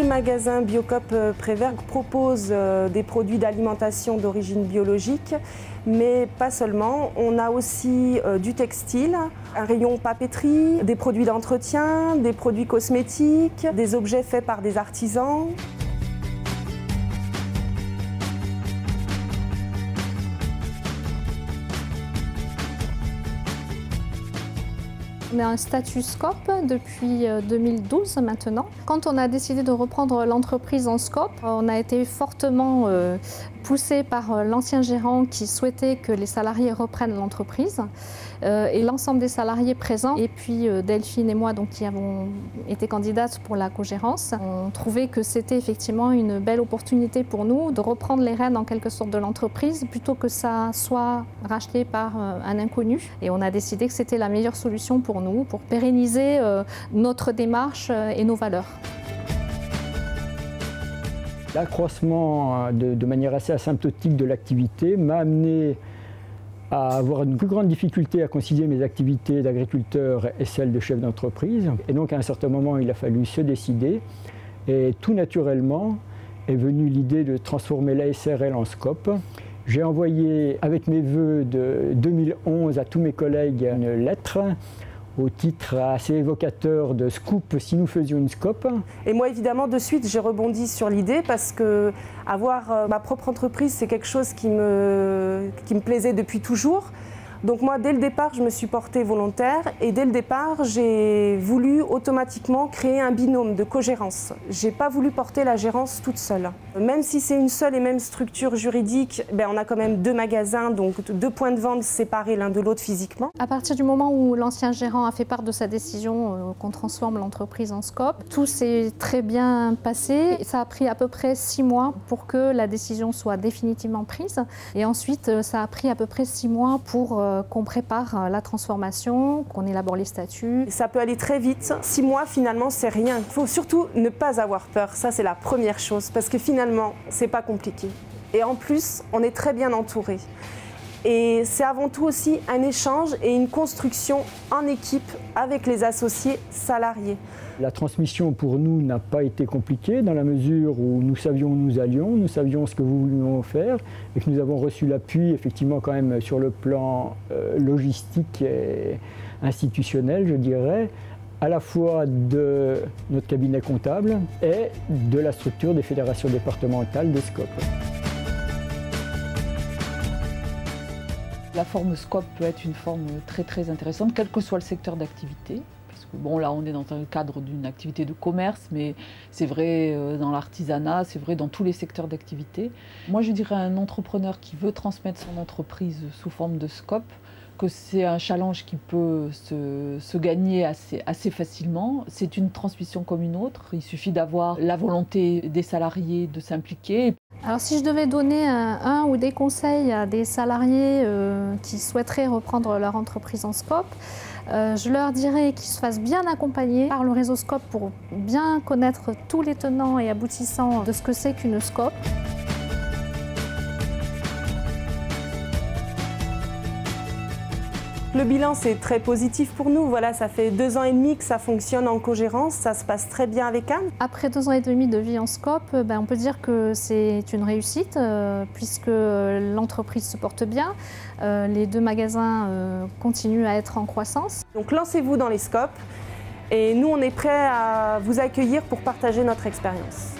magasins Biocoop Prévergue proposent des produits d'alimentation d'origine biologique, mais pas seulement. On a aussi du textile, un rayon papeterie, des produits d'entretien, des produits cosmétiques, des objets faits par des artisans. On a un statut SCOP depuis 2012 maintenant. Quand on a décidé de reprendre l'entreprise en SCOP, on a été fortement poussé par l'ancien gérant qui souhaitait que les salariés reprennent l'entreprise et l'ensemble des salariés présents. Et puis Delphine et moi donc, qui avons été candidates pour la cogérance, on trouvait que c'était effectivement une belle opportunité pour nous de reprendre les rênes en quelque sorte de l'entreprise plutôt que ça soit racheté par un inconnu. Et on a décidé que c'était la meilleure solution pour nous, pour pérenniser notre démarche et nos valeurs. L'accroissement de manière assez asymptotique de l'activité m'a amené à avoir une plus grande difficulté à concilier mes activités d'agriculteur et celles de chef d'entreprise. Et donc à un certain moment, il a fallu se décider. Et tout naturellement est venue l'idée de transformer l'ASRL en SCOP. J'ai envoyé avec mes vœux de 2011 à tous mes collègues une lettre au titre assez évocateur de Scoop si nous faisions une SCOP. Et moi évidemment de suite j'ai rebondi sur l'idée parce que avoir ma propre entreprise c'est quelque chose qui me plaisait depuis toujours. Donc moi dès le départ je me suis portée volontaire et dès le départ j'ai voulu automatiquement créer un binôme de cogérance. J'ai pas voulu porter la gérance toute seule. Même si c'est une seule et même structure juridique, on a quand même 2 magasins, donc 2 points de vente séparés l'un de l'autre physiquement. À partir du moment où l'ancien gérant a fait part de sa décision qu'on transforme l'entreprise en SCOP, tout s'est très bien passé. Ça a pris à peu près 6 mois pour que la décision soit définitivement prise. Et ensuite ça a pris à peu près 6 mois pour qu'on prépare la transformation, qu'on élabore les statuts. Ça peut aller très vite. 6 mois, finalement, c'est rien. Il faut surtout ne pas avoir peur. Ça, c'est la première chose. Parce que finalement, c'est pas compliqué. Et en plus, on est très bien entouré. Et c'est avant tout aussi un échange et une construction en équipe avec les associés salariés. La transmission pour nous n'a pas été compliquée dans la mesure où nous savions où nous allions, nous savions ce que nous voulions faire et que nous avons reçu l'appui effectivement quand même sur le plan logistique et institutionnel, je dirais, à la fois de notre cabinet comptable et de la structure des fédérations départementales des SCOP. La forme SCOP peut être une forme très intéressante, quel que soit le secteur d'activité. Bon, là, on est dans un cadre d'une activité de commerce, mais c'est vrai dans l'artisanat, c'est vrai dans tous les secteurs d'activité. Moi, je dirais à un entrepreneur qui veut transmettre son entreprise sous forme de SCOP que c'est un challenge qui peut se gagner assez facilement. C'est une transmission comme une autre. Il suffit d'avoir la volonté des salariés de s'impliquer. Alors si je devais donner un ou des conseils à des salariés qui souhaiteraient reprendre leur entreprise en SCOP, je leur dirais qu'ils se fassent bien accompagner par le réseau SCOP pour bien connaître tous les tenants et aboutissants de ce que c'est qu'une SCOP. Le bilan, c'est très positif pour nous. Voilà, ça fait 2 ans et demi que ça fonctionne en cogérance, ça se passe très bien avec Anne. Après 2 ans et demi de vie en SCOP, on peut dire que c'est une réussite puisque l'entreprise se porte bien. Les 2 magasins continuent à être en croissance. Donc lancez-vous dans les SCOP et nous, on est prêts à vous accueillir pour partager notre expérience.